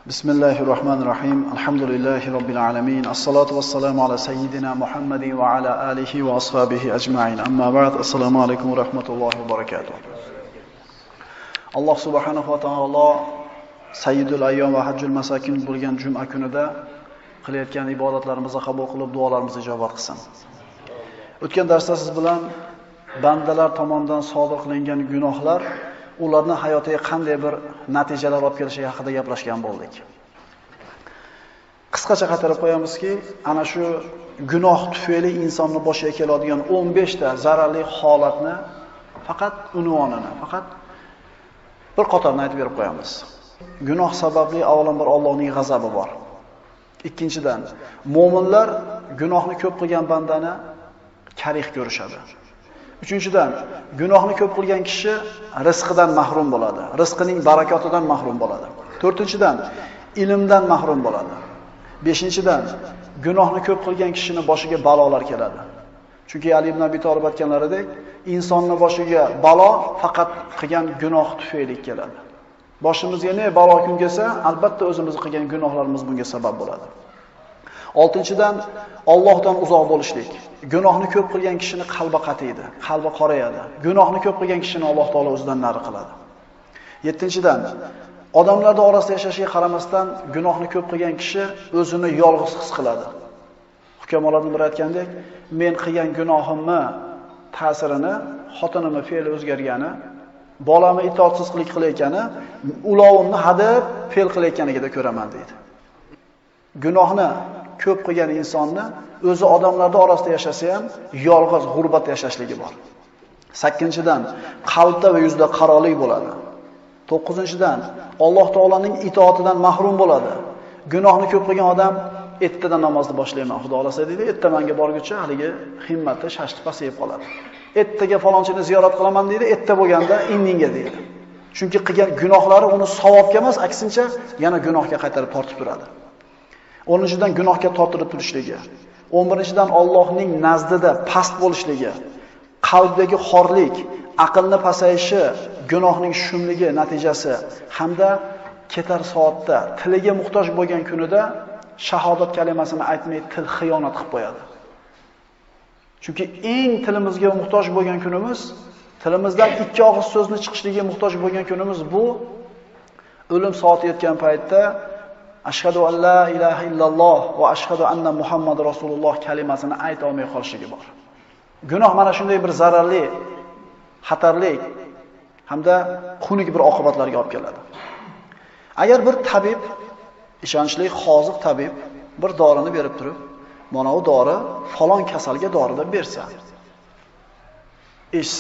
Bismillahirrahmanirrahim. Alhamdulillahi Rabbil alamin. As-salatu was-salamu ala sayyidina Muhammadin wa ala alihi wa ashabihi ajma'in. Amma ba'd. Assalomu alaykum va rahmatullohi va barakatuh. Alloh subhanahu va taolo Sayyidul ayyom va hajjul masakin bo'lgan juma kunida qilayotgan ibodatlarimizni qabul qilib, duolarimizni ijobat qilsin. O'tgan darsda siz bilan bandalar tomonidan sodir qilingan gunohlar ularning hayotiga qanday bir natijalar olib kelishi haqida gaplashgan bo'ldik. Qisqacha qaytarib qo'yamizki, ana shu gunoh tufayli insonning boshiga keladigan 15 ta zararli holatni faqat unvonini, faqat bir qatorni aytib berib qo'yamiz. Gunoh sababli avvalambor Allohning g'azabi bor. Ikkinchidan, mu'minlar gunohni ko'p qilgan bandani karih ko'rishadi. Uchinchidan, gunohni ko'p qilgan kishi rizqidan mahrum bo'ladi. Rizqining barakotidan mahrum bo'ladi. To'rtinchidan, ilmdan mahrum bo'ladi. Beshinchidan, gunohni ko'p qilgan kishining boshiga balolar keladi. Chunki Ali ibn Abi Talib aytganlaridek, insonning boshiga balo faqat qilgan gunoh tufayli keladi. Boshimizga ne balo kun kelsa, albatta o'zimiz qilgan gunohlarimiz bunga sabab bo'ladi. Oltinchidan, Allohdan uzoq bo'lishlik. Gunohni ko'p qilgan kishining qalbi qatiydi, qalbi qorayadi. Gunohni ko'p qilgan kishini Alloh taolo o'zidan nari qiladi. Yettinchidan, odamlar orasida yashashiga qaramasdan gunohni ko'p qilgan kishi o'zini yolg'iz his qiladi. Hukamolarning biri aytgandek, men qilgan gunohimni ta'sirini, xotinimni fe'li o'zgargani, bolamni itoatsizlik qilayotgani, ulovimni hadab fe'l qilayotganligida ko'raman deydi. Gunohni ko'p qilgan insonni o'zi odamlar orasida yashasa ham yolg'iz, g'urbatda yashashligi bor. 8-dan, qalbda va yuzda qarolik bo'ladi. 9-dan, Alloh taolaning itoatidan mahrum bo'ladi. Gunohni ko'p qilgan odam ertadan namozni boshlayman, Xudo xolasa deydi, ertamanga borguncha haligi himmati shashti pasayib qoladi. Ertaga falonchini ziyorat qilaman deydi, erta bo'lganda indinga deydi. Chunki qilgan gunohlari uni savobga emas, aksincha yana gunohga qaytarib tortib turadi. 10-dan gunohga tortilib turishligi. 11-dan Allohning nazdida past bo'lishligi, qalbdagi xorlik, aqlni pasayishi, gunohning shumligi natijasi hamda ketar soatda tiliga muhtoj bo'lgan kunida shahodat kalimasini aytmay til xiyonat qilib qo'yadi. Chunki eng tilimizga muhtoj bo'lgan kunimiz, tilimizdan ikki og'iz so'zni chiqishiga muhtoj bo'lgan kunimiz bu o'lim soati yetgan paytda ashhadu an la ilaha illalloh va ashhadu anna Muhammad rasululloh kalimasini ayta olmay qolishligi bor. Gunoh mana shunday bir zararli, xatarli hamda xunuk bir oqibatlarga olib keladi. Agar bir tabib, ishonchli hoziq tabib bir dorini berib turib, mana bu dori falon kasalga dori deb bersa,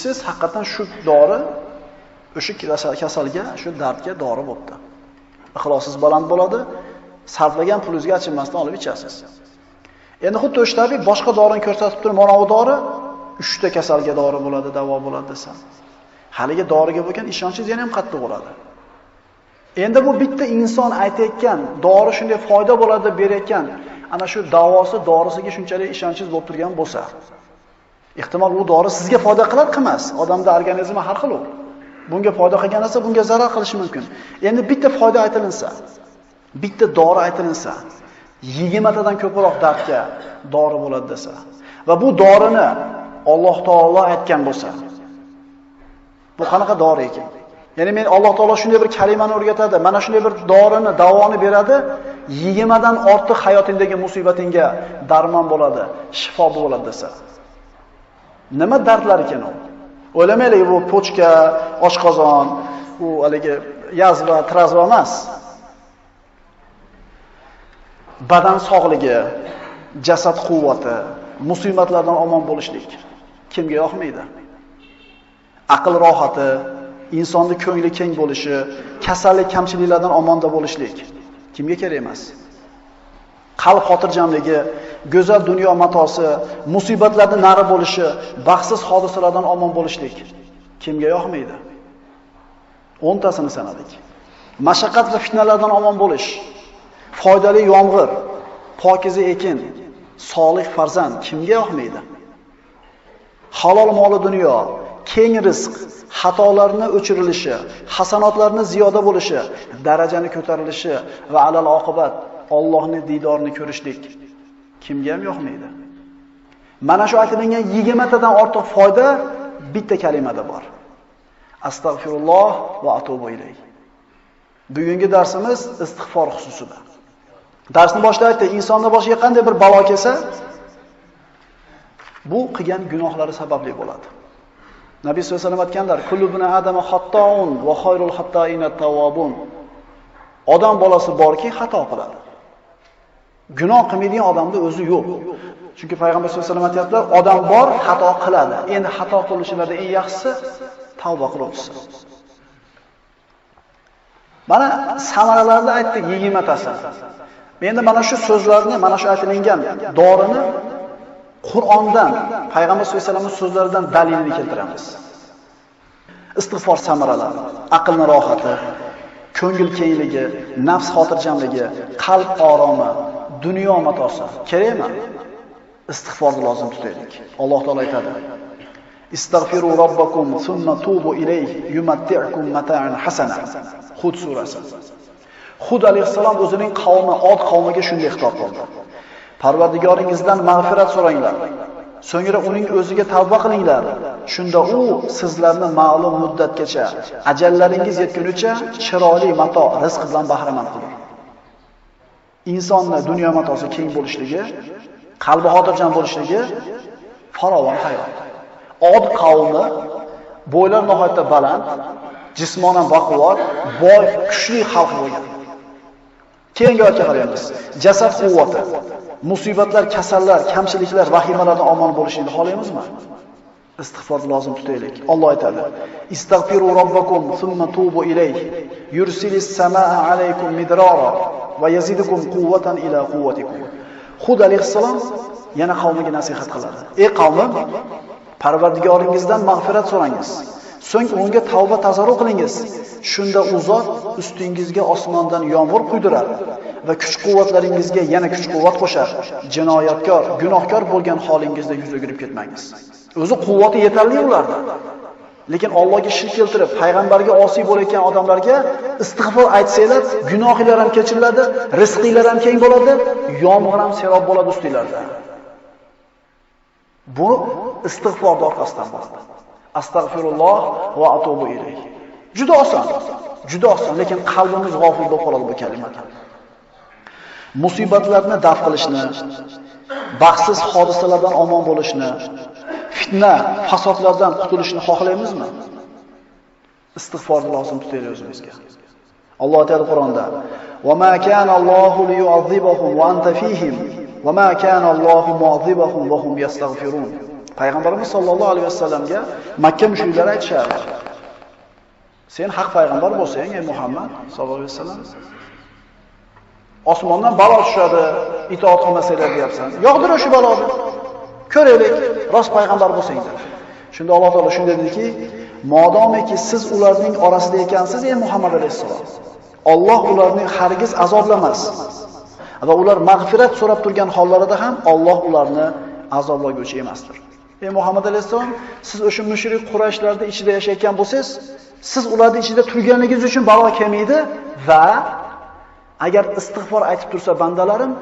siz haqiqatan shu dori o'sha kasalga, shu dardga dori bo'ldi. Ixlosingiz baland bo'ladi. Sarflagan pulingizga achinmasdan olib ichasiz. Endi xuddi o'sha tabib boshqa dorini ko'rsatib turib, mana bu dori 3 ta kasalga dori bo'ladi, davo bo'ladi desa, haligi doriga bo'lgan ishonchingiz yana ham qattiq bo'ladi. Endi bu bitta inson aytayotgan, dori shunday foyda bo'ladi deb berayotgan, ana shu davosi, dorisiga shunchalik ishonchingiz bo'lib turgan bo'lsa, ehtimol u dori sizga foyda qilar, qilmas. Odamda organizmi har xil. Bunga foyda qilgan narsa bunga zarar qilishi mumkin. Endi bitta foyda aytilinsa, bitta dori aytilinsa, 20 tadan ko'proq dardga dori bo'ladi desa va bu dorini Alloh taolo aytgan bo'lsa, bu qanaqa dori ekan? Ya'ni men Alloh taolo shunday bir kalimani o'rgatadi, mana shunday bir dorini, davoni beradi, 20 dan ortiq hayotingdagi musibatingga darmon bo'ladi, shifo bo'ladi desa. Nima dardlar ekan u? O'ylamaylik, bu pochka, oshqozon, u haligi yazva, trazva emas. Badan sog'ligi, jasad quvvati, musibatlardan omon bo'lishlik kimga yoqmaydi? Aql rohati, insonning ko'ngli keng bo'lishi, kasallik, kamchiliklardan omonda bo'lishlik kimga kerak emas? Qalb xotirjamligi, go'zal dunyo matosi, musibatlardan nari bo'lishi, baxtsiz hodisalardan omon bo'lishlik kimga yoqmaydi? 10 tasini sanadik. Mashaqqat va fitnalardan omon bo'lish, foydali yomg'ir, pokiza ekin, solih farzand kimga yoqmaydi? Halol moli dunyo, keng rizq, xatolarni o'chirilishi, hasanotlarni ziyoda bo'lishi, darajani ko'tarilishi va alal oqibat Allohning diydorini ko'rishlik kimga ham yoqmaydi? Mana shu aytilgan 20 tadan ortiq foyda bitta kalimada bor. Astagfirulloh va atubu ilayh. Bugungi darsimiz istig'for xususida. Darsni boshida aytdik, insonning boshiga qanday bir balo kelsa, bu qilgan gunohlari sababli bo'ladi. Nabiy sollallohu alayhi vasallam aytganlar, kullu bani adama xattoun va xoyrul xattoina tawwabun. Odam bolasi borki, xato qiladi. Gunoh qilmaydigan odamda o'zi yo'q. Chunki payg'ambar sollallohu alayhi vasallam aytadilar, odam bor, xato qiladi. Endi xato qilishlarda eng yaxshisi tavba qilib o'tsin. Mana samaralarni aytdik 20 tasi. Endi mana shu so'zlarni, mana shu aytilgan dorini Qur'ondan, payg'ambar sollallohu alayhi vasallamning so'zlaridan dalilini keltiramiz. Istig'for samaralari, aqlning rohati, ko'ngil kengligi, nafs xotirjamligi, qalb oromi, dunyo matosi. Kerakmi? Istig'forni lozim tutaylik. Alloh taolo aytadi: Istagfiru robbakum thumma tubu ilayhi yumatti'ukum mata'an hasana. Hud surasi. Hud alayhissalom o'zining qavmi, Od qavmiga shunday xitob qildi: Parvardigoringizdan mag'firat so'ranglar. So'ngra uning o'ziga tavba qilinglar. Shunda u sizlarni ma'lum muddatgacha, ajallaringiz yetgunicha chiroyli mato, rizq bilan bahramand qilar. Insonning dunyo matosi keng bo'lishligi, qalbi xotirjam bo'lishligi farovon hayot. Od qavmi bo'ylar nihoyatda baland, jismonan baquvvat, boy, kuchli xalq bo'lgan. Keyingi oyatga qaraymiz. Jasad quvvati, musibatlar, kasallar, kamchiliklar, vahimalardan omon bo'lishni xohlaymizmi? Istig'for lozim tutaylik. Alloh aytadi: Istagfiru robbakum thumma tubu ilayhi yursilis samaa alaykum midrara va yazidukum quwwatan ila quwwatikum. Hud alayhissalom yana qavmiga nasihat qiladi. Ey qavmim, Parvardigoringizdan mag'firat so'rangiz. So'ng unga tavba tazarru qilingiz. Shunda u zot ustingizga osmondan yomg'ir quydirar va kuch-quvvatlaringizga yana kuch-quvvat qo'shar. Jinoyatkor, gunohkor bo'lgan holingizda yuz o'girib ketmangiz. O'zi quvvati yetarli ularda. Lekin Allohga shirk keltirib, payg'ambarga osiy bo'layotgan odamlarga istig'for aytsanglar, gunohinglar ham kechiriladi, rizqinglar ham keng bo'ladi, yomg'ir ham serob bo'ladi ustinglarda. Bu istig'for orqasidan bo'ladi. Astagfirulloh va atubu ilayh. Juda oson, lekin qalbimiz g'ofil bo'lib qoladi bu kalimadan. Musibatlarni daf qilishni, baxtsiz hodisalardan omon bo'lishni, fitna, fasodlardan qutulishni xohlaymizmi? Istig'forni lozim tutaylik o'zimizga. Alloh aytadi Qur'onda: "Va ma kana Allohu liyu'adhibahum va anta fihim, va ma kana Allohu mu'adhibahum va hum yastaghfirun." Payg'ambarimiz sollallohu alayhi vasallamga Makka mushriklari aytishardi: "Sen haq payg'ambar bo'lsang, ey Muhammad sollallohu alayhi vasallam, osmondan balo tushadi, itoat qilmasanglar deyapsan. Yog'dir o'sha baloni. Ko'raylik, rost payg'ambar bo'lsanglar." Shunda Alloh taolo shunday dediki: "Modomiki siz ularning orasida ekansiz, ey Muhammad alayhisalom, Alloh ularni hargiz azoblamas va ular mag'firat so'rab turgan hollarida ham Alloh ularni azoblaguvchi emasdir." Ey Muhammad alayhisalom, siz o'sha mushrik Qurayshlarda ichida yashayotgan bo'lsangiz, siz ularning ichida turganingiz uchun balo kelmaydi va agar istig'for aytib tursa bandalarim,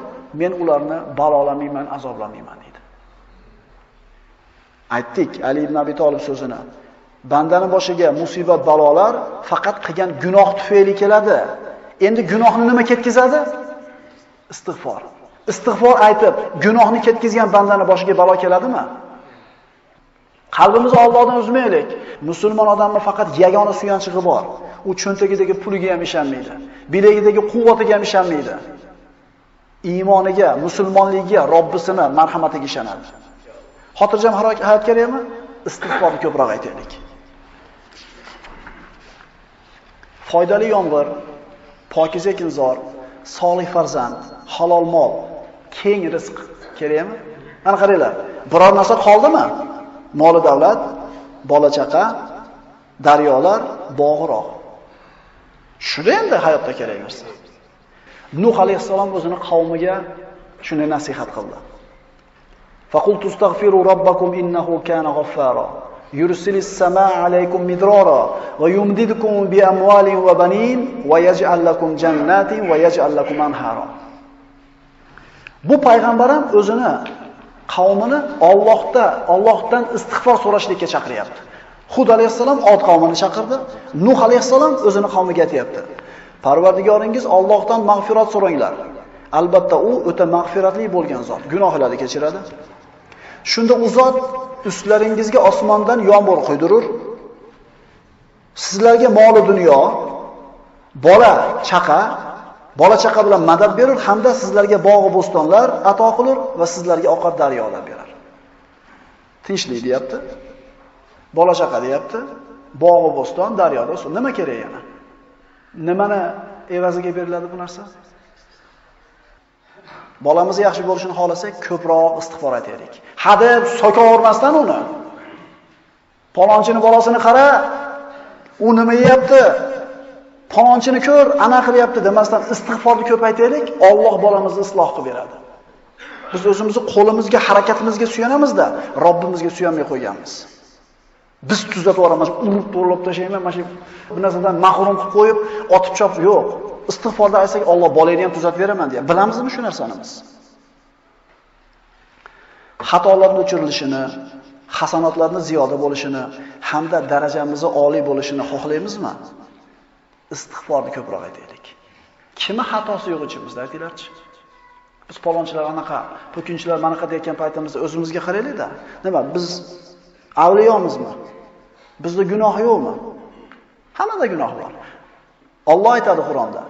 men ularni balolamayman, azoblamayman dedi. Aytdik Ali ibn Abi Talib so'zini. Bandaning boshiga musibat, balolar faqat qilgan gunoh tufayli keladi. Endi gunohni nima ketkizadi? Istig'for. Istig'for aytib, gunohni ketkizgan bandaning boshiga balo keladimi? Qalbimizni Allohdan uzmaylik. Musulmon odamning faqat yagona suyanchig'i bor. U cho'ntagidagi puliga ham ishonmaydi. Bilagidagi quvvatiga ham ishonmaydi. Iymoniga, musulmonligiga, Robbisini marhamatiga ishonadi. Xotirjam hayot kerakmi? Istig'forni ko'proq aytaylik. Foydali yomg'ir, pokiza ekinzor, solih farzand, halol mol, keng rizq kerakmi? Mana qaranglar, biror narsa qoldimi? Moli davlat, bola chaqa, daryolar, bog'roq. Shunda endi hayotda kerak narsa. Nuh alayhissalom o'zini qavmiga shuni nasihat qildi. Faqultu astaghfiru robbakum innahu kana ghaffara Yursilis samaa alaykum midrara va yumdidukum bi amwalin va banin va yaj'al lakum jannatin va yaj'al lakum anhara. Bu payg'ambar ham o'zini qavmini Allohdan istig'for so'rashlikka chaqiryapti. Hud alayhisalom Od qavmini chaqirdi, Nuh alayhisalom o'zini qavmiga aytayapti. Parvardigoringiz Allohdan mag'firat so'ranglar. Albatta u o'ta mag'firatli bo'lgan zot, gunohlarni kechiradi. Shunda u zot ustlaringizga osmondan yomg'ir quydirur. Sizlarga mol dunyo, bola chaqa bilan madad berur hamda sizlarga bog' bo'stonlar ato qilur va sizlarga oqar daryolar berar. Tinchlik deyapti. Bola chaqa deyapti. Bog' bo'ston, daryoda suv. Nima kerak yana? Nimani evaziga beriladi bu narsa? Bolamiz yaxshi bo'lishini xohlasak, ko'proq istig'for aytaylik. Hadeb so'kavermasdan uni. Palonchini bolasini qara, u nima yeyapti? Palonchini ko'r, ana qilyapti demasdan istig'forni ko'paytiraylik, Alloh bolamizni isloh qilib beradi. Biz o'zimizni qo'limizga, harakatimizga suyanamizda, Robbimizga suyanmay qo'yganmiz. Biz tuzatib yuboramiz, urib to'lib tashlayman, mana shu bu narsadan mahrum qilib qo'yib, otib chop yo'q. Istig'forda aytsak, Alloh bolayni ham tuzatib beraman deya. Bilamizmi shu narsani biz? Xatolarning o'chirilishini, hasanotlarning ziyoda bo'lishini hamda darajamizni oliy bo'lishini xohlaymizmi? Istig'forni ko'proq aytaylik. Kimi xatosi yo'q ichimizda aytinglarchi? Biz palonchilar anaqa, po'kinchilar manaqa deyotgan paytimizda o'zimizga qaraylik-da. Nima, biz avliyomizmi? Bizda gunoh yo'qmi? Hammada gunoh bor. Alloh aytadi Qur'onda: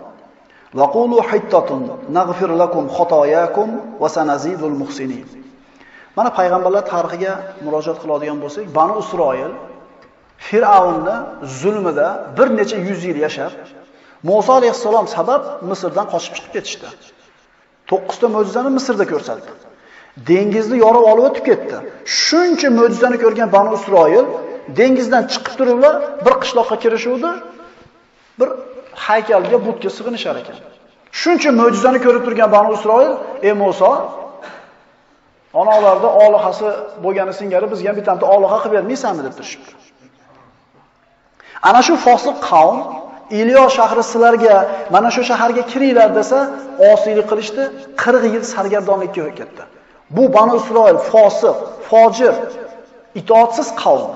"Va qulu hittatun naghfir lakum khotoyakum va sanazidul muhsinin." Mana payg'ambarlar tarixiga murojaat qiladigan bo'lsak, Banu Isroil Fir'avnning zulmida bir necha 100 yil yashab, Musa alayhisalom sabab Misrdan qochib chiqib ketishdi. 9 ta mo'jizani Misrda ko'rsatdi. Dengizni yorib olib o'tib ketdi. Shuncha mo'jizani ko'rgan Banu Isroil dengizdan chiqib turiblar, bir qishloqqa kirishuvdi, bir haykalga, butga sig'inishar ekan. Shuncha mo'jizani ko'rib turgan Banu Isroil, "Ey Musa, onalarda olihasi bo'lgani singari bizga ham bitta oliha qilib bermaysanmi?" deb turishibdi. Ana shu fosiq qavm Iliyo shahri sizlarga mana shu shaharga kiringlar desa, osiylik qilishdi, 40 yil sargardonlikka ketdi. Bu Banu Isroil fosiq, fojir, itoatsiz qavm.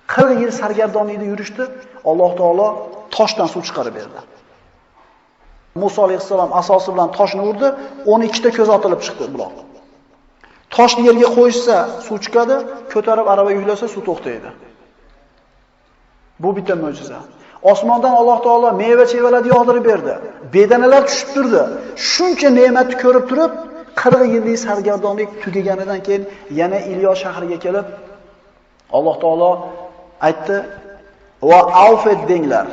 40 yil sargardonlikda yurishdi, Alloh taolo toshdan suv chiqarib berdi. Musa alayhisalom asosi bilan toshni urdi, 12 ta ko'z otilib chiqdi buloq. Toshni yerga qo'yishsa suv chiqadi, ko'tarib araba yuklasa suv to'xtaydi. Bu bitta mo'jiza. Osmondan Alloh taolo meva-chevalarni yog'dirib berdi. Bedanalar tushib turdi. Shuncha ne'matni ko'rib turib, 40 yillik sargardonlik tugaganidan keyin yana Iliyo shahriga kelib, Alloh taolo aytdi: "Va avfet denglar.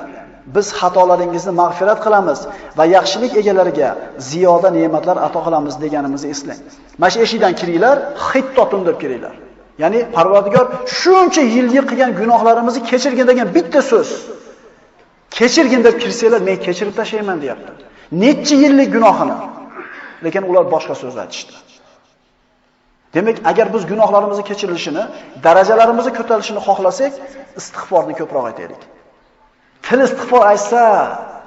Biz xatolaringizni mag'firat qilamiz va yaxshilik egalariga ziyoda ne'matlar ato qilamiz" deganimizni eslang. Mana shu eshikdan kiringlar, hittotum deb kiringlar. Ya'ni Parvardigor shuncha yillik qilgan gunohlarimizni kechirgin degan bitta so'z. Kechirgin deb kirsanglar, men kechirib tashlayman deyapti. Necha yillik gunohini. Lekin ular boshqa so'z aytishdi. Demak, agar biz gunohlarimizni kechirilishini, darajalarimizni ko'tarilishini xohlasak, istig'forni ko'proq aytaylik. Til istig'for aytsa,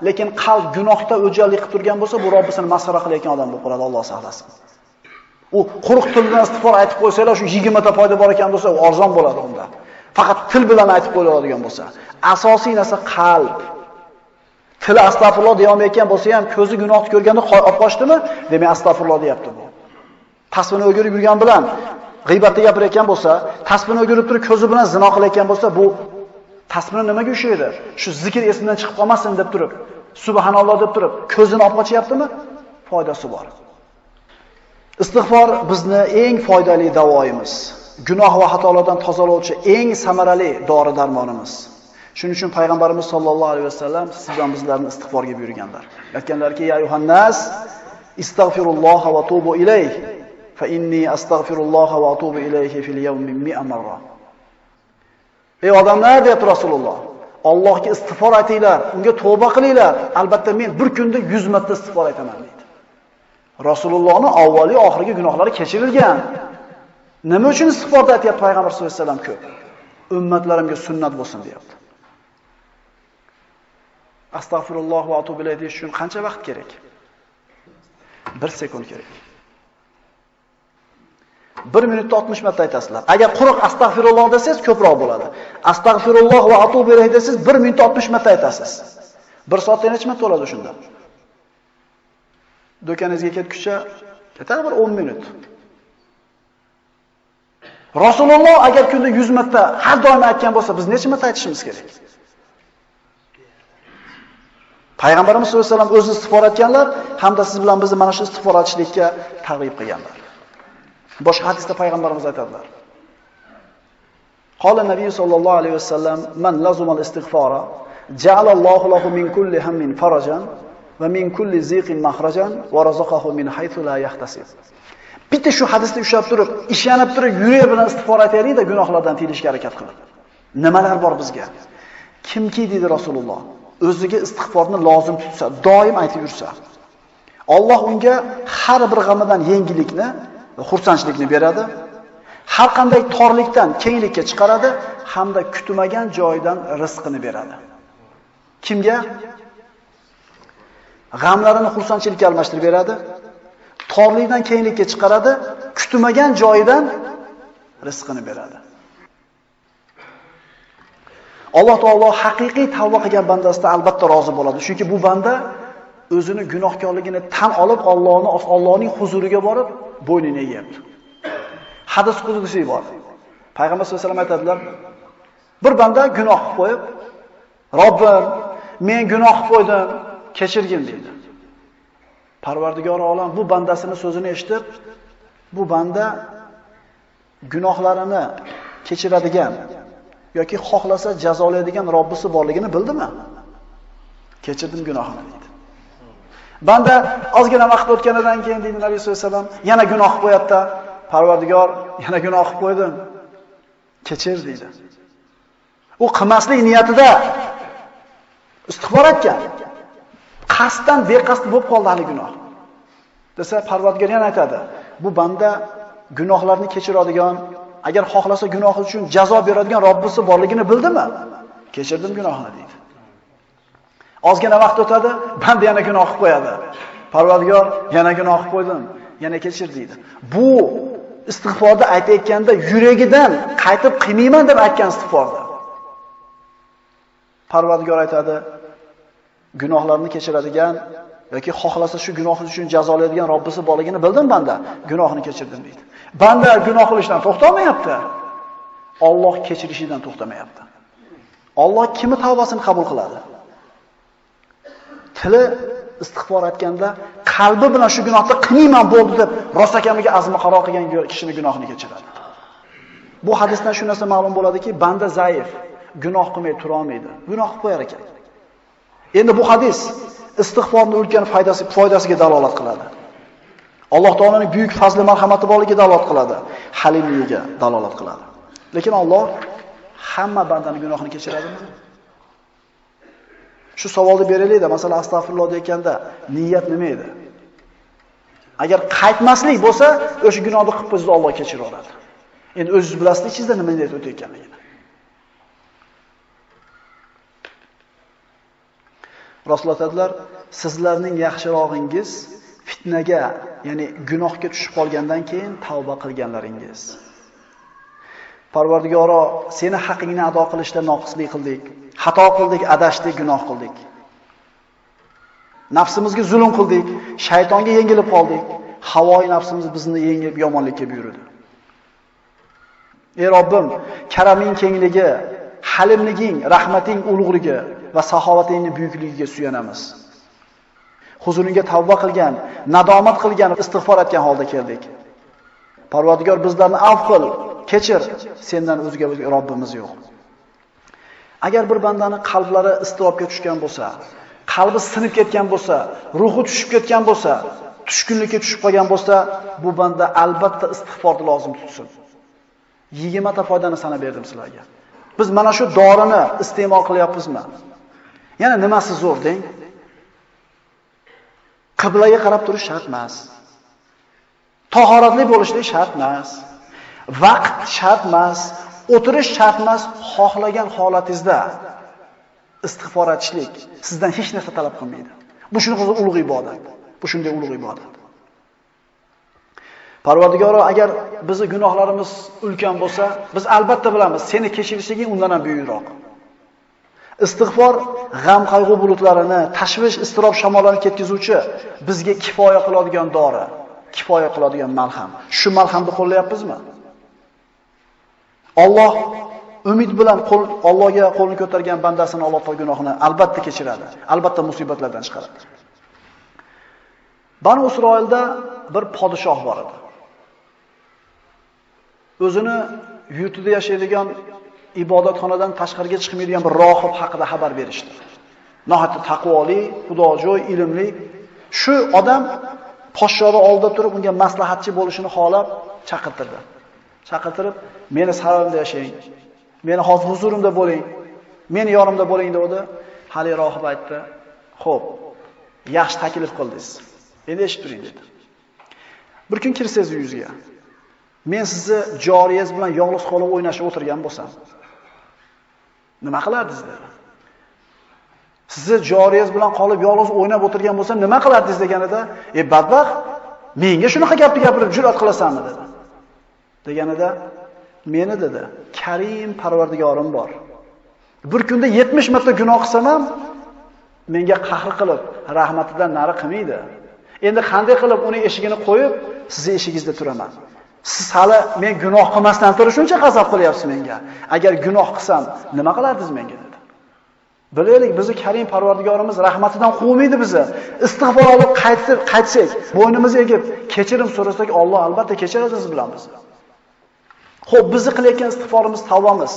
lekin qalb gunohda o'jarlik qilib turgan bo'lsa, bu Robbisini masxara qilayotgan odam bo'lib qoladi, Alloh saqlasin. U quruq til bilan istig'for aytib qo'ysanglar, shu 20 ta foyda bor ekan bo'lsa, u arzon bo'ladi unda. Faqat til bilan aytib qo'yiladigan bo'lsa, asosiy narsa qalb. Til astag'firulloh deyaolmayotgan bo'lsa ham, ko'zi gunohni ko'rganda olib qochdimi? Demak, astag'firulloh deyapti bu. Tasbihni o'girib yurgan bilan g'iybatda gapirayotgan bo'lsa, tasbihni o'girib turib ko'zi bilan zino qilayotgan bo'lsa, bu tasbihni nimaga o'xshaydi? Shu zikr esimdan chiqib qolmasin deb turib, subhanalloh deb turib, ko'zini olib qochyaptimi? Foydasi bor. Istig'for bizni eng foydali davoimiz, gunoh va xatolardan tozalovchi eng samarali dori-darmonimiz. Shuning uchun payg'ambarimiz sollallohu alayhi vasallam sizdan bizlarni istig'forga buyurganlar. Aytganlarki: "Ya yuhannas, istagfirulloha va tubu ilayh, fa inni astagfirulloha va atubu ilayhi fil yawmi 100 marra." Ey odamlar, deyapti Rasululloh, Allohga istig'for aytinglar, unga tavba qilinglar. Albatta men bir kunda 100 marta istig'for aytaman deydi. Rasulullohning avvali oxirgi gunohlari kechirilgan. Nima uchun istig'for aytyapti payg'ambar sollallohu alayhi vasallam ko'p? ummatlarimga sunnat bo'lsin deyapti. Astagfirulloh va atubu ilayh deyish uchun qancha vaqt kerak? 1 sekund kerak. 1 minutda 60 marta aytasizlar. Agar quruq astagfirulloh desangiz ko'proq bo'ladi. Astagfirulloh va atubu ilayh desangiz 1 minutda 60 marta aytasiz. 1 soatda necha marta bo'ladi shunda? Do'koningizga ketguncha ketadi bir 10 minut. Rasululloh agar kunda 100 marta har doim aytgan bo'lsa, biz necha marta aytishimiz kerak? Payg'ambarimiz sollallohu alayhi vasallam o'zi istig'for etganlar, hamda siz bilan bizni mana shu istig'for etishlikka targ'ib qilganlar. Boshqa hadisda payg'ambarimiz aytadilar. Qala Nabiy sollallohu alayhi vasallam: "Man lazuma al-istighfara, ja'alallohu lahu min kulli hammin farajan va min kulli ziqin makhrajan va razaqahu min haythu la yahtasib." Bitta shu hadisni ushlab turib, ishonib turib, yurak bilan istig'for aytaylik-da, gunohlardan tiyilishga harakat qilib. Nimalar bor bizga? Kimki dedi Rasululloh, o'ziga istig'forni lozim tutsa, doim aytib yursa, Alloh unga har bir g'amidan yengillikni va xursandchilikni beradi. Har qanday torlikdan kenglikka chiqaradi hamda kutmagan joydan rizqini beradi. Kimga? G'amlarini xursandchilikka almashtirib beradi. Torlikdan kenglikka chiqaradi, kutmagan joyidan rizqini beradi. Alloh taolo haqiqiy tavba qilgan bandasidan albatta rozi bo'ladi. Chunki bu banda o'zini gunohkorligini tan olib, Allohning huzuriga borib, bo'ynini egayapti. Hadis qudsi bor. Payg'ambar sollallohu alayhi vasallam aytadilar: bir banda gunoh qilib qo'yib, "Robbim, men gunoh qilib qo'ydim, kechirgin" deydi. Parvardigor olam bu bandasining so'zini eshitib, bu banda gunohlarini kechiradigan yoki xohlasa jazolaydigan Robbisi borligini bildimi? Kechirdim gunohimni deydi. Banda ozgina vaqt o'tganidan keyin deydi Nabiy sollallohu alayhi vasallam, yana gunoh qilib qo'yapti. Parvardigor, yana gunoh qilib qo'ydim. Kechir deydi. U qilmaslik niyatida istig'for etgan. Qasddan beqasd bo'lib qoldi hali gunoh. Desa Parvardigor yana aytadi, bu banda gunohlarni kechiradigan, agar xohlasa gunohi uchun jazo beradigan Robbisi borligini bildimi? Kechirdim gunohini deydi. Ozgina vaqt o'tadi, banda yana gunoh qilib qo'yadi. Parvardigor, yana gunoh qilib qo'ydim, yana kechir deydi. Bu istig'forda aytayotganda yuragidan qaytib qilmayman deb aytgan istig'forda. Parvardigor aytadi, gunohlarni kechiradigan yoki xohlasa shu gunohi uchun jazolaydigan Robbisi borligini bildim banda, gunohini kechirdim deydi. Banda gunoh qilishdan to'xtamayapti. Alloh kechirishidan to'xtamayapti. Alloh kimni tavbasini qabul qiladi? Tili istig'for etganda qalbi bilan shu gunohni qilmayman bo'ldi deb rostakamiga azmi qaro qilgan kishining gunohini kechiradi. Bu hadisdan shu narsa ma'lum bo'ladiki, banda zaif, gunoh qilmay tura olmaydi. Gunoh qilib qo'yar ekan. Endi bu hadis istig'forning ulkan foydasiga dalolat qiladi. Alloh taolaning buyuk fazli marhamati borligiga dalolat qiladi. Halimligiga dalolat qiladi. Lekin Alloh hamma bandaning gunohini kechiradimi? Shu savolni beraylik-da, masalan, astagfirulloh deganda niyat nima edi? Agar qaytmaslik bo'lsa, o'sha gunohni qilib qo'ysa Alloh kechiraveradi. Endi o'zingiz bilasizlar ichingizda nima niyat o'tayotganligini. Rasululloh aytadilar, sizlarning yaxshirog'ingiz fitnaga, ya'ni gunohga tushib qolgandan keyin tavba qilganlaringiz. Parvardigoro, seni haqqingni ado qilishda noqislik qildik, xato qildik, adashdik, gunoh qildik. Nafsimizga zulm qildik, shaytonga yengilib qoldik. Havoyi nafsimiz bizni yengib yomonlikka buyurdi. Ey Robbim, karaming kengligi, halimliging, rahmating ulug'ligi va saxovatingning buyukligiga suyanamiz. Huzuringga tavba qilgan, nadomat qilgan, istig'for etgan holda keldik. Parvardigor, bizlarni afv qil, kechir. Sendan o'zga Robbimiz yo'q. Agar bir bandani qalblari iztirobga tushgan bo'lsa, qalbi sinib ketgan bo'lsa, ruhi tushib ketgan bo'lsa, tushkunlikka tushib qolgan bo'lsa, bu banda albatta istig'forni lozim tutsin. 20 ta foydani sanab berdim sizlarga. Biz mana shu dorini iste'mol qilyapmizmi? Yana nimasi zo'r deng? Qiblaga qarab turish shart emas. Tahoratli bo'lishlik shart emas. Vaqt shart emas. O'tirish shart emas, xohlagan holatingizda istig'for etishlik sizdan hech narsa talab qilmaydi. Bu shunaqa ulug' ibodat. Bu shunday ulug' ibodat. Parvardigoro agar bizning gunohlarimiz ulkan bo'lsa, biz albatta bilamiz, seni kechirishliging undan ham buyukroq. Istig'for g'am qayg'u bulutlarini, tashvish, iztirob shamollarini ketkizuvchi, bizga kifoya qiladigan dori, kifoya qiladigan malham. Shu malhamni qo'llayapmizmi? Alloh umid bilan Allohga qo'lini ko'targan bandasini Alloh taolo gunohini albatta kechiradi. Albatta musibatlardan chiqaradi. Banu Isroilda bir podshoh bor edi. O'zini yurtida yashaydigan ibodatxonadan tashqariga chiqmaydigan bir rohib haqida xabar berishdi. Nihoyatda taqvoli, xudojo'y, ilmli. Shu odam podshohning oldida turib unga maslahatchi bo'lishini xohlab chaqirtirdi. Chaqirtirib, meni saroyimda yashang, meni hozir huzurimda bo'ling, meni yonimda bo'ling dedi. Hali rohib aytdi, "Xo'p, yaxshi taklif qildingiz. Endi eshitib turing" dedi. Bir kun kirsangiz uyingizga, men sizni joriyangiz bilan yolg'iz qolib o'ynashib o'tirgan bo'lsam, nima qilardingiz dedi. Sizni joriyangiz bilan qolib yolg'iz o'ynab o'tirgan bo'lsam, nima qilardingiz deganida, badbaxt, menga shunaqa gapni gapirib jur'at qilasanmi dedi. Deganida, meni dedi, Karim Parvardigorim bor. Bir kunda 70 marta gunoh qilsam ham menga qahr qilib, rahmatidan nari qilmaydi. Endi qanday qilib uning eshigini qo'yib, sizning eshigingizda turaman? Siz hali men gunoh qilmasdan turib shuncha g'azab qilyapsiz menga. Agar gunoh qilsam, nima qilardingiz menga dedi. Bilaylik, bizni Karim Parvardigorimiz rahmatidan quvmaydi bizni. Istig'for olib qaytsak, bo'ynimizni egib, kechirim so'rasak, Alloh albatta kechiradi biz bilan bizni. Xo'p, bizni qilayotgan istig'forimiz, tavbamiz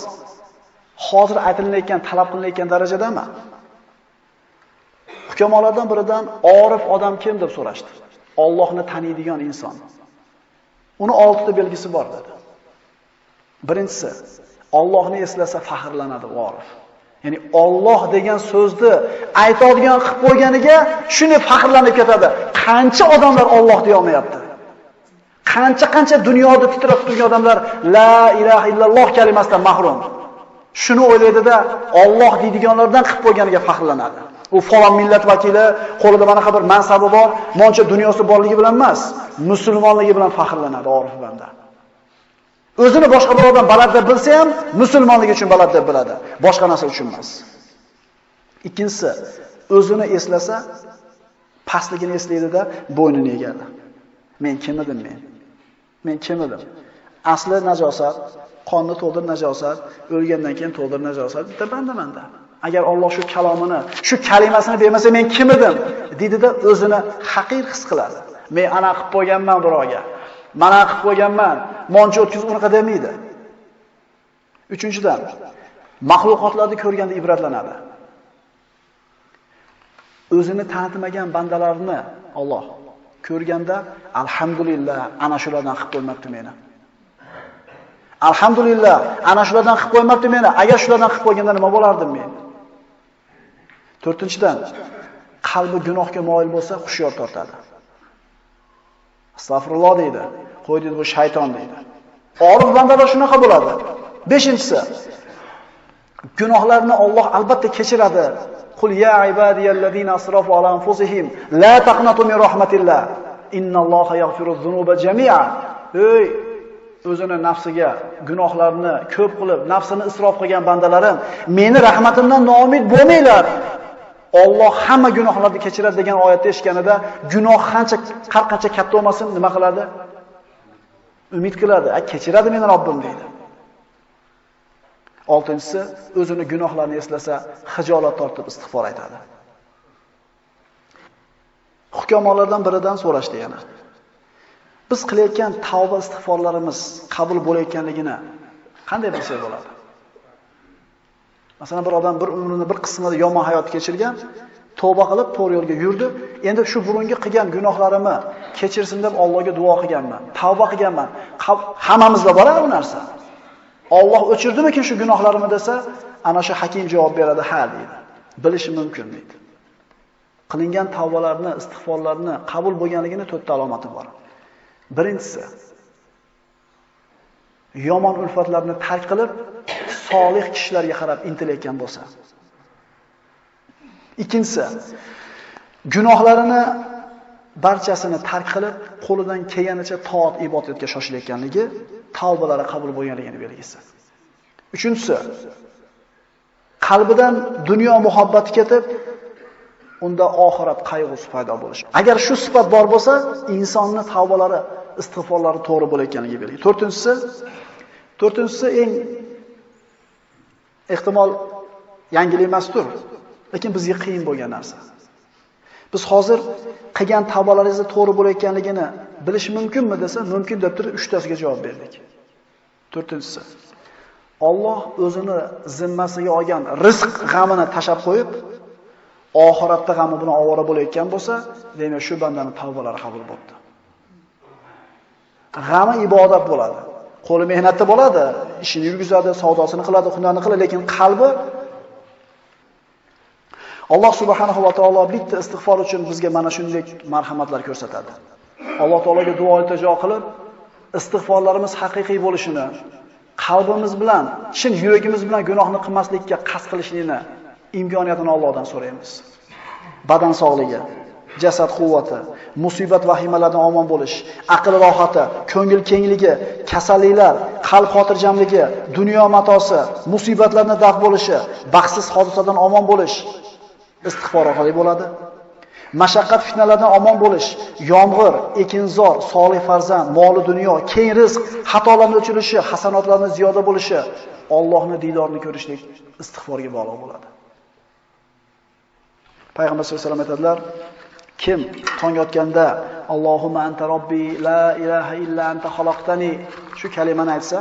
hozir aytilayotgan, talab qilinayotgan darajadami? Hukamolardan biridan orif odam kim deb so'rashdi. Allohni taniydigan inson. Uni 6 ta belgisi bor dedi. Birinchisi, Allohni eslasa faxrlanadi orif. Ya'ni Alloh degan so'zni aytadigan qilib qo'yganiga shuni faxrlanib ketadi. Qancha odamlar Alloh deya olmayapti? Qancha dunyoda titrab turgan odamlar la ilaha illalloh kalimasidan mahrum. Shuni o'ylaydida Alloh deydiganlardan qilib qo'yganiga faxrlanadi. U falon millat vakili, qo'lida mana bir mansabi bor, moncha dunyosi borligi bilan emas, musulmonligi bilan faxrlanadi orif banda. O'zini boshqa birovdan baland deb bilsa ham, musulmonligi uchun baland deb biladi, boshqa narsa uchun emas. Ikkinchisi, o'zini eslasa, pastligini eslaydi-da, bo'ynini egadi. Men kim edim men? Men kim edim? Asli najosat, qonni to'ldir najosat, o'lgandan keyin to'ldir najosat, bitta banda. Agar Alloh shu kalomini, shu kalimasini bermasa men kim edim? Dedi-da, o'zini haqir his qiladi. Men ana qilib qo'yganman birovga. Mana qilib qo'yganman. Moncha o'tkazib unaqa demaydi. Uchinchidan, mahluqotlarni ko'rganda ibratlanadi. O'zini tanitmagan bandalarni Alloh ko'rganda alhamdulillah ana shulardan qilib qo'ymabdi meni. Alhamdulillah ana shulardan qilib qo'ymabdi meni. Agar shulardan qilib qo'yganda nima bo'lardim men? To'rtinchidan, qalbi gunohga moyil bo'lsa, hushyor tortadi. Astagfirulloh deydi. Qo'ydi bu shayton deydi. Orif bandalar shunaqa bo'ladi. Beshinchisi, gunohlarni Alloh albatta kechiradi. Qul ya ibadiyallazina asrafu ala anfusihim la taqnatu min rahmatillah. Innalloha yaghfiruz-zunuba jami'a. Ey o'zini nafsiga gunohlarni ko'p qilib, nafsini isrof qilgan bandalarim, meni rahmatimdan noumid bo'lmanglar. Alloh hamma gunohlarni kechiradi degan oyatni eshitganida, gunoh qancha katta bo'lmasin, nima qiladi? Umid qiladi. Kechiradi meni Robbim deydi. Oltinchisi, o'zini gunohlarini eslasa, hijolat tortib istig'for aytadi. Hukamolardan biridan so'rashdi yana. Biz qilayotgan tavba istig'forlarimiz qabul bo'layotganligini qanday bilsak bo'ladi? Masalan, bir odam bir umrini bir qismida yomon hayot kechirgan, tavba qilib to'g'ri yo'lga yurdi. Endi shu burungi qilgan gunohlarimni kechirsin deb Allohga duo qilganman, tavba qilganman. Hammamizda bor bu narsa. Alloh o'chirdimikin shu gunohlarimni desa, ana shu hakim javob beradi, ha deydi. Bilishi mumkin deydi. Qilingan tavbalarni, istig'forlarni qabul bo'lganligini 4 ta alomati bor. Birinchisi, yomon ulfatlarni tark qilib, solih kishilarga qarab intilayotgan bo'lsa. Ikkinchisi, gunohlarini barchasini tark qilib, qo'lidan kelganicha toat ibodatga shoshilayotganligi, tavbalari qabul bo'lganligini belgisi. Uchinchisi, qalbidan dunyo muhabbati ketib, unda oxirat qayg'usi paydo bo'lishi. Agar shu sifat bor bo'lsa, insonning tavbalari, istig'forlari to'g'ri bo'layotganligi belgi. To'rtinchisi eng ehtimol yangilik emasdir, lekin bizga qiyin bo'lgan narsa. Biz hozir qilgan tavbalaringizni to'g'ri bo'layotganligini bilish mumkinmi desa, mumkin deb turib 3 tasiga javob berdik. To'rtinchisi, Alloh o'zini zimmasiga olgan rizq g'amini tashab qo'yib, oxiratda g'ami bilan ovora bo'layotgan bo'lsa, demak shu bandaning tavbalari qabul bo'ldi. G'ami ibodat bo'ladi. Qo'li mehnatda bo'ladi, ishini yurgizadi, savdosini qiladi, hunarni qiladi, lekin qalbi Alloh subhanahu va taolo bitta istig'for uchun bizga mana shunday marhamatlar ko'rsatadi. Alloh taologa duo iltijo qilib, istig'forlarimiz haqiqiy bo'lishini, qalbimiz bilan, chin yuragimiz bilan gunohni qilmaslikka qasd qilishlikni imkoniyatini Allohdan so'raymiz. Badan sog'ligi, jasad quvvati, musibat vahimalardan omon bo'lish, aql rohati, ko'ngil kengligi, kasalliklar, qalb xotirjamligi, dunyo matosi, musibatlardan daf bo'lishi, baxtsiz hodisadan omon bo'lish istig'for orqali bo'ladi. Mashaqqat fitnalardan omon bo'lish, yomg'ir, ekinzor, solih farzand, moli dunyo, keng rizq, xatolarning o'chirishi, hasanotlarning ziyoda bo'lishi, Allohning diydorini ko'rishlik istig'forga bog'liq bo'ladi. Payg'ambar sollallohu alayhi vasallam aytadilar, kim tong otganda Allohumma anta robbi la ilaha illa anta xalaqtani shu kalimani aytsa,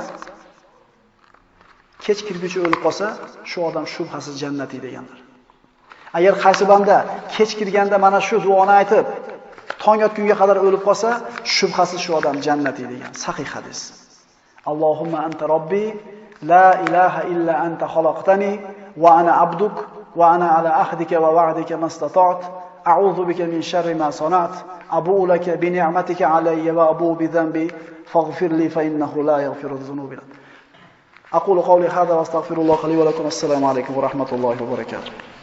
kech kirguncha o'lib qolsa, shu odam shubhasiz jannatiy deganlar. Agar qaysi banda kech kirganda mana shu duoni aytib, tong otgunga qadar o'lib qolsa, shubhasiz shu odam jannatiy degan sahih hadis. Allohumma anta robbi la ilaha illa anta xalaqtani va ana abduk va ana ala ahdika va va'dika mastata'at a'udhu bika min sharri ma sana'at abu'u laka bi ni'matika alayya va abu'u bi dhanbi faghfir li fa innahu la yaghfiru dhunuba illa anta. Aqulu qawli hadha wa astaghfirullah li wa lakum. Assalomu alaykum va rahmatullohi va barakatuh.